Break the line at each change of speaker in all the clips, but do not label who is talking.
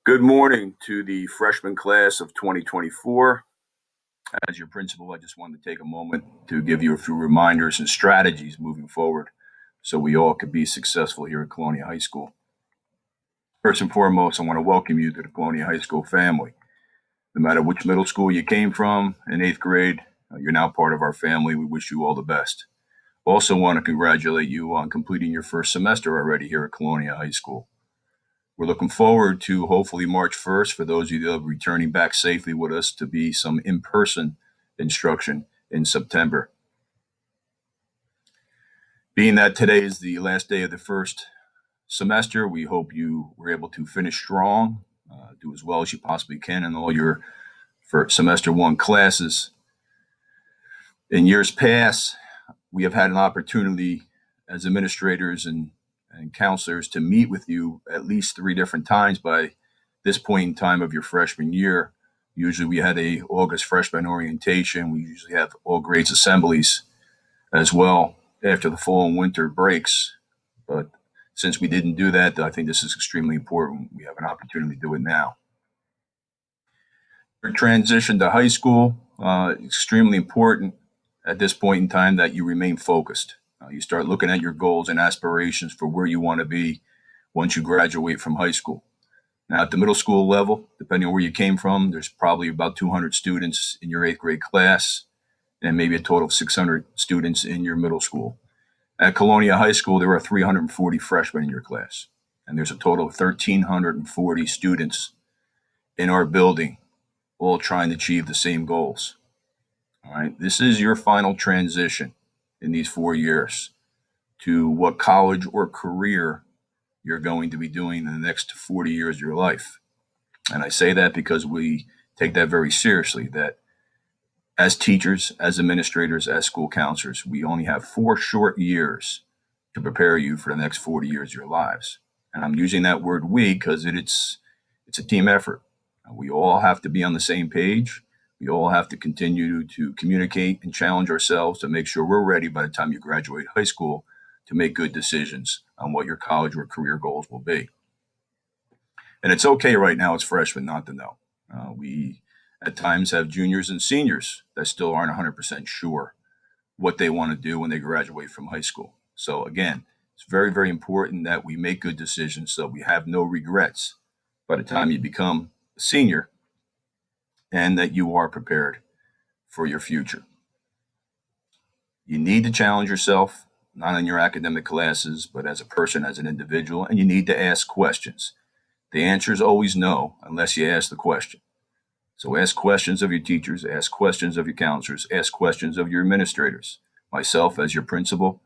Good morning to the freshman class of 2024. As your principal, I just wanted to take a moment to give you a few reminders and strategies moving forward so we all could be successful here at Colonia High School. First and foremost, I want to welcome you to the Colonia High School family. No matter which middle school you came from in eighth grade, you're now part of our family. We wish you all the best. Also want to congratulate you on completing your first semester already here at Colonia High School. We're looking forward to hopefully March 1st for those of you that are returning back safely with us to be some in-person instruction in September. Being that today is the last day of the first semester, we hope you were able to finish strong, do as well as you possibly can in all your first semester one classes. In years past, we have had an opportunity as administrators and counselors to meet with you at least 3 different times by this point in time of your freshman year. Usually we had a August freshman orientation. We usually have all grades assemblies as well after the fall and winter breaks. But since we didn't do that, I think this is extremely important. We have an opportunity to do it now. Your transition to high school, extremely important at this point in time that you remain focused. You start looking at your goals and aspirations for where you want to be once you graduate from high school. Now, at the middle school level, depending on where you came from, there's probably about 200 students in your eighth grade class and maybe a total of 600 students in your middle school. At Colonia High School, there are 340 freshmen in your class, and there's a total of 1,340 students in our building, all trying to achieve the same goals. All right, this is your final transition in these 4 years to what college or career you're going to be doing in the next 40 years of your life. And I say that because we take that very seriously, that as teachers, as administrators, as school counselors, we only have 4 short years to prepare you for the next 40 years of your lives. And I'm using that word we because it's a team effort. We all have to be on the same page. We all have to continue to communicate and challenge ourselves to make sure we're ready by the time you graduate high school to make good decisions on what your college or career goals will be. And it's okay right now as freshmen not to know. We at times have juniors and seniors that still aren't 100% sure what they want to do when they graduate from high school. So again, it's very, very important that we make good decisions so we have no regrets by the time you become a senior and that you are prepared for your future. You need to challenge yourself, not in your academic classes, but as a person, as an individual, and you need to ask questions. The answer is always no, unless you ask the question. So ask questions of your teachers, ask questions of your counselors, ask questions of your administrators. Myself as your principal,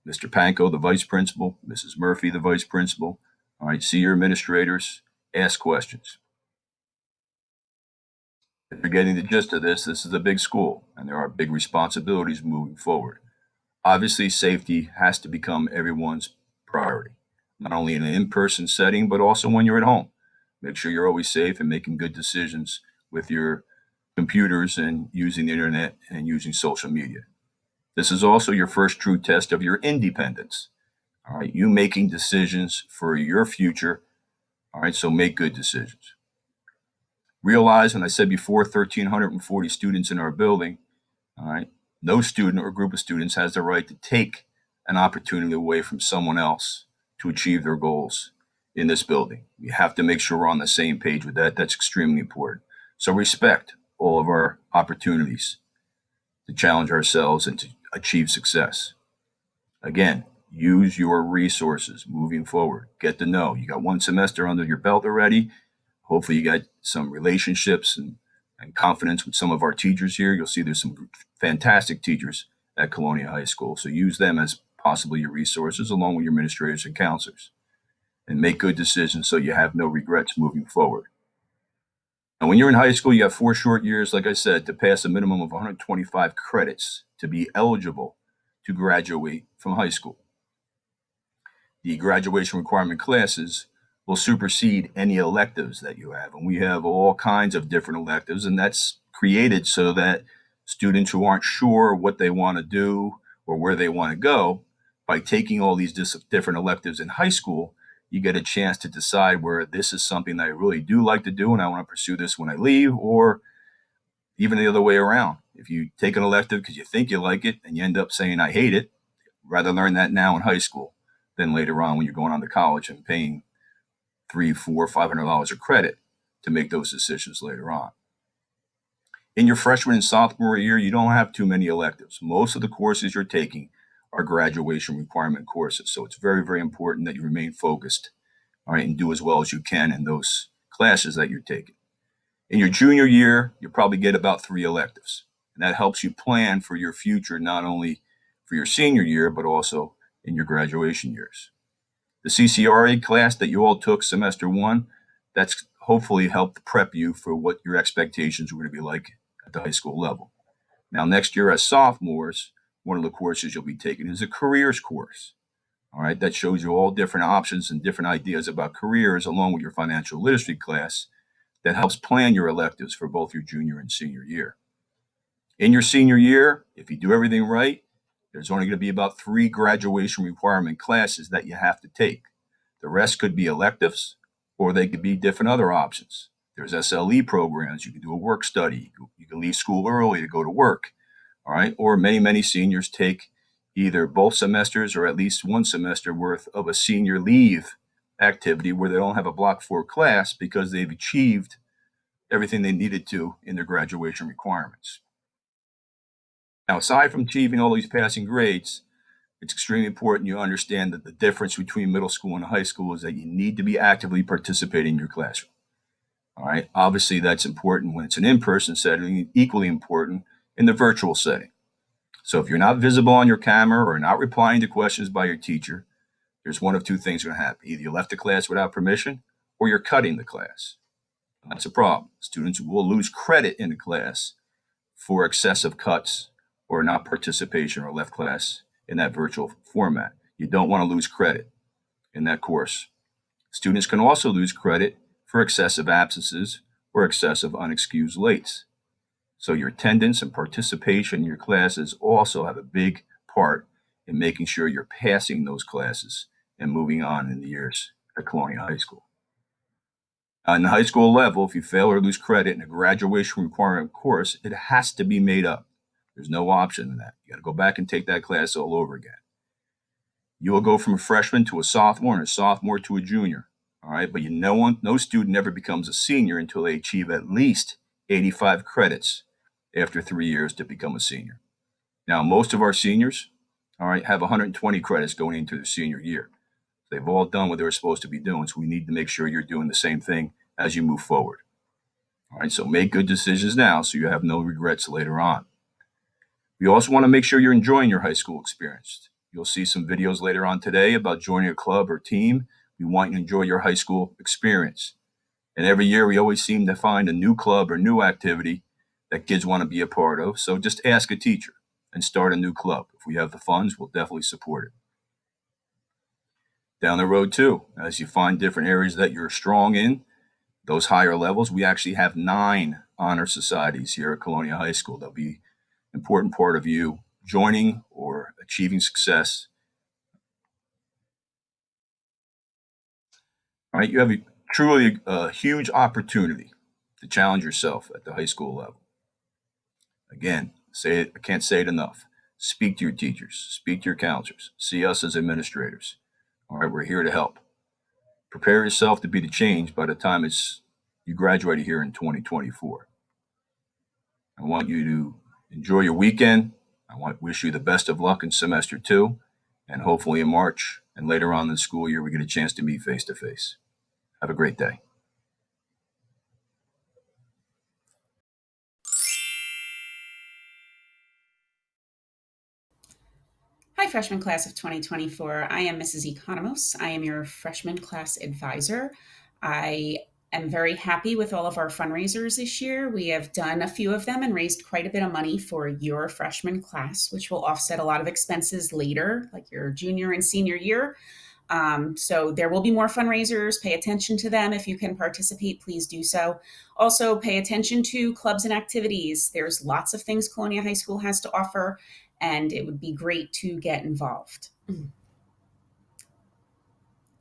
Mr. Panko, the vice principal, Mrs. Murphy, the vice principal. All right, see your administrators, ask questions. If you're getting the gist of this, this is a big school, and there are big responsibilities moving forward. Obviously, safety has to become everyone's priority, not only in an in-person setting, but also when you're at home. Make sure you're always safe and making good decisions with your computers and using the internet and using social media. This is also your first true test of your independence. All right, you making decisions for your future. All right, so make good decisions. Realize, and I said before, 1,340 students in our building. All right, no student or group of students has the right to take an opportunity away from someone else to achieve their goals in this building. We have to make sure we're on the same page with that. That's extremely important. So respect all of our opportunities to challenge ourselves and to achieve success. Again, use your resources moving forward. Get to know. You got 1 semester under your belt already. Hopefully you got some relationships and confidence with some of our teachers here. You'll see there's some fantastic teachers at Colonia High School. So use them as possibly your resources along with your administrators and counselors. And make good decisions so you have no regrets moving forward. And when you're in high school, you have 4 short years, like I said, to pass a minimum of 125 credits to be eligible to graduate from high school. The graduation requirement classes will supersede any electives that you have. And we have all kinds of different electives, and that's created so that students who aren't sure what they want to do or where they want to go, by taking all these different electives in high school, you get a chance to decide where this is something that I really do like to do and I want to pursue this when I leave, or even the other way around. If you take an elective because you think you like it and you end up saying, I hate it, rather learn that now in high school than later on when you're going on to college and paying $300, $400, $500 of credit to make those decisions later on. In your freshman and sophomore year, you don't have too many electives. Most of the courses you're taking are graduation requirement courses. So it's very, very important that you remain focused, all right, and do as well as you can in those classes that you're taking. In your junior year, you probably get about 3 electives. And that helps you plan for your future, not only for your senior year, but also in your graduation years. The CCRA class that you all took semester 1, that's hopefully helped prep you for what your expectations are going to be like at the high school level. Now, next year as sophomores, one of the courses you'll be taking is a careers course. All right, that shows you all different options and different ideas about careers, along with your financial literacy class that helps plan your electives for both your junior and senior year. In your senior year, if you do everything right, there's only going to be about 3 graduation requirement classes that you have to take. The rest could be electives, or they could be different other options. There's SLE programs. You can do a work study. You can leave school early to go to work. All right. Or many seniors take either both semesters or at least one semester worth of a senior leave activity where they don't have a block 4 class because they've achieved everything they needed to in their graduation requirements. Now, aside from achieving all these passing grades, it's extremely important you understand that the difference between middle school and high school is that you need to be actively participating in your classroom. All right. Obviously, that's important when it's an in-person setting, equally important in the virtual setting. So if you're not visible on your camera or not replying to questions by your teacher, there's one of 2 things going to happen. Either you left the class without permission or you're cutting the class. That's a problem. Students will lose credit in the class for excessive cuts or not participation or left class in that virtual format. You don't want to lose credit in that course. Students can also lose credit for excessive absences or excessive unexcused lates. So your attendance and participation in your classes also have a big part in making sure you're passing those classes and moving on in the years at Colonial High School. On the high school level, if you fail or lose credit in a graduation requirement course, it has to be made up. There's no option in that. You got to go back and take that class all over again. You will go from a freshman to a sophomore and a sophomore to a junior. All right, but no student ever becomes a senior until they achieve at least 85 credits after 3 years to become a senior. Now, most of our seniors, all right, have 120 credits going into their senior year. They've all done what they were supposed to be doing, so we need to make sure you're doing the same thing as you move forward. All right, so make good decisions now so you have no regrets later on. We also want to make sure you're enjoying your high school experience. You'll see some videos later on today about joining a club or team. We want you to enjoy your high school experience. And every year we always seem to find a new club or new activity that kids want to be a part of. So just ask a teacher and start a new club. If we have the funds, we'll definitely support it. Down the road too, as you find different areas that you're strong in, those higher levels, we actually have 9 honor societies here at Colonial High School. That'll be an important part of you joining or achieving success. All right, you have truly a huge opportunity to challenge yourself at the high school level. Again, say it, I can't say it enough. Speak to your teachers, speak to your counselors, see us as administrators. All right, we're here to help. Prepare yourself to be the change by the time you graduate here in 2024. I want you to enjoy your weekend. I want to wish you the best of luck in semester 2, and hopefully in March and later on in the school year, we get a chance to meet face to face. Have a great day.
Hi, freshman class of 2024. I am Mrs. Economos. I am your freshman class advisor. I am very happy with all of our fundraisers this year. We have done a few of them and raised quite a bit of money for your freshman class, which will offset a lot of expenses later, like your junior and senior year. So there will be more fundraisers. Pay attention to them. If you can participate, please do so. Also, pay attention to clubs and activities. There's lots of things Colonia High School has to offer, and it would be great to get involved.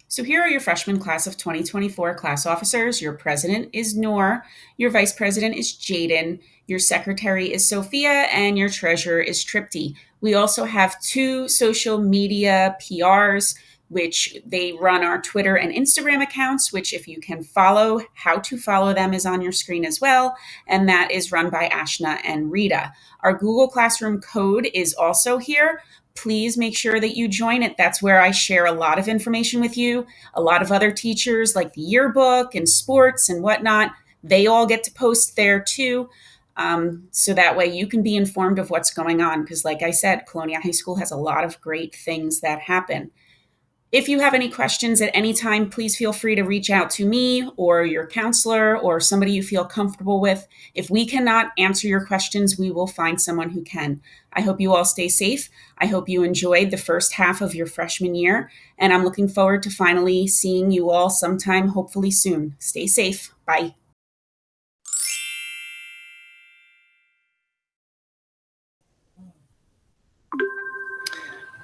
So So here are your freshman class of 2024 class officers. Your president is Noor, your vice president is Jaden, your secretary is Sophia, and your treasurer is Tripti. We also have 2 social media PRs, which they run our Twitter and Instagram accounts, which if you can follow, how to follow them is on your screen as well. And that is run by Ashna and Rita. Our Google Classroom code is also here. Please make sure that you join it. That's where I share a lot of information with you. A lot of other teachers, like the yearbook and sports and whatnot, they all get to post there too. So that way you can be informed of what's going on. Because like I said, Colonia High School has a lot of great things that happen. If you have any questions at any time, please feel free to reach out to me or your counselor or somebody you feel comfortable with. If we cannot answer your questions, we will find someone who can. I hope you all stay safe. I hope you enjoyed the first half of your freshman year, and I'm looking forward to finally seeing you all sometime, hopefully soon. Stay safe. Bye.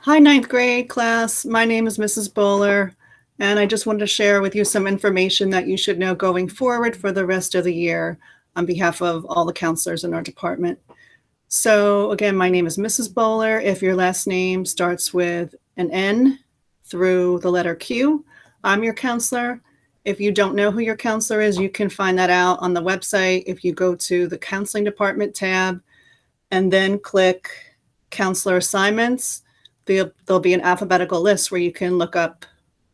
Hi, ninth grade class. My name is Mrs. Bowler, and I just wanted to share with you some information that you should know going forward for the rest of the year on behalf of all the counselors in our department. So again, my name is Mrs. Bowler. If your last name starts with an N through the letter Q, I'm your counselor. If you don't know who your counselor is, you can find that out on the website. If you go to the counseling department tab and then click counselor assignments, there'll be an alphabetical list where you can look up,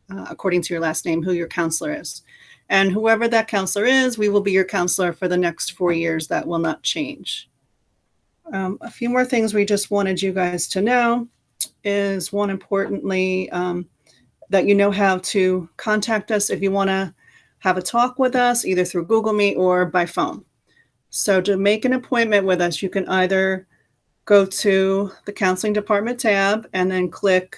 according to your last name, who your counselor is. And whoever that counselor is, we will be your counselor for the next 4 years. That will not change. A few more things we just wanted you guys to know is, one, importantly, that you know how to contact us if you want to have a talk with us, either through Google Meet or by phone. So to make an appointment with us, you can either go to the counseling department tab and then click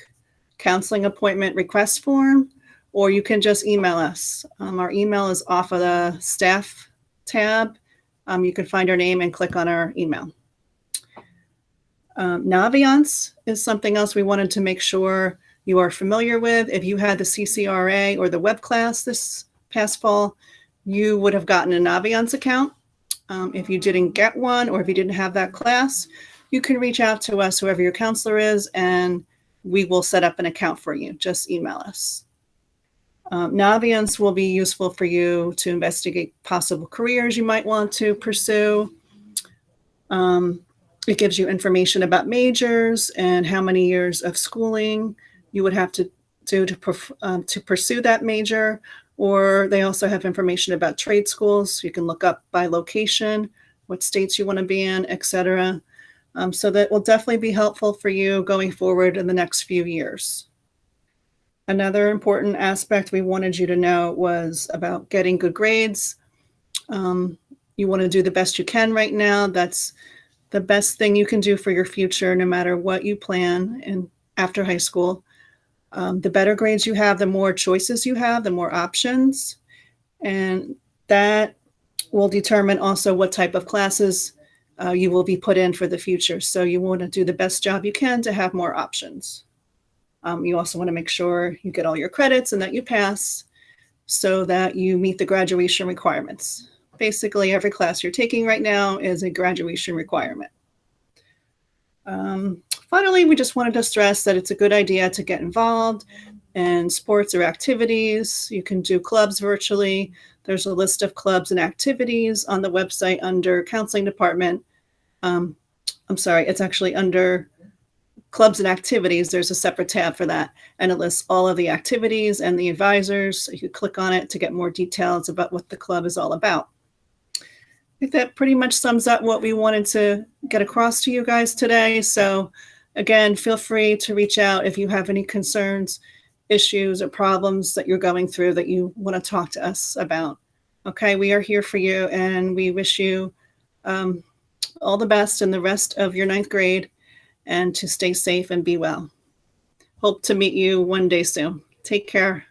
counseling appointment request form, or you can just email us. Our email is off of the staff tab. You can find our name and click on our email. Naviance is something else we wanted to make sure you are familiar with. If you had the CCRA or the web class this past fall, you would have gotten a Naviance account. If you didn't get one, or if you didn't have that class, you can reach out to us, whoever your counselor is, and we will set up an account for you. Just email us. Naviance will be useful for you to investigate possible careers you might want to pursue. It gives you information about majors and how many years of schooling you would have to do to pursue that major. Or they also have information about trade schools. You can look up by location, what states you want to be in, etc. So that will definitely be helpful for you going forward in the next few years. Another important aspect we wanted you to know was about getting good grades. You want to do the best you can right now. That's the best thing you can do for your future, no matter what you plan after high school. The better grades you have, the more choices you have, the more options. And that will determine also what type of classes you will be put in for the future. So you want to do the best job you can to have more options. You also want to make sure you get all your credits and that you pass so that you meet the graduation requirements. Basically, every class you're taking right now is a graduation requirement. Finally, we just wanted to stress that it's a good idea to get involved in sports or activities. You can do clubs virtually. There's a list of clubs and activities on the website under counseling department. I'm sorry, it's actually under clubs and activities. There's a separate tab for that, and it lists all of the activities and the advisors. So you can click on it to get more details about what the club is all about. I think that pretty much sums up what we wanted to get across to you guys today. So again, feel free to reach out if you have any concerns, issues, or problems that you're going through that you want to talk to us about. Okay, we are here for you, and we wish you all the best in the rest of your 9th grade, and to stay safe and be well. Hope to meet you one day soon. Take care.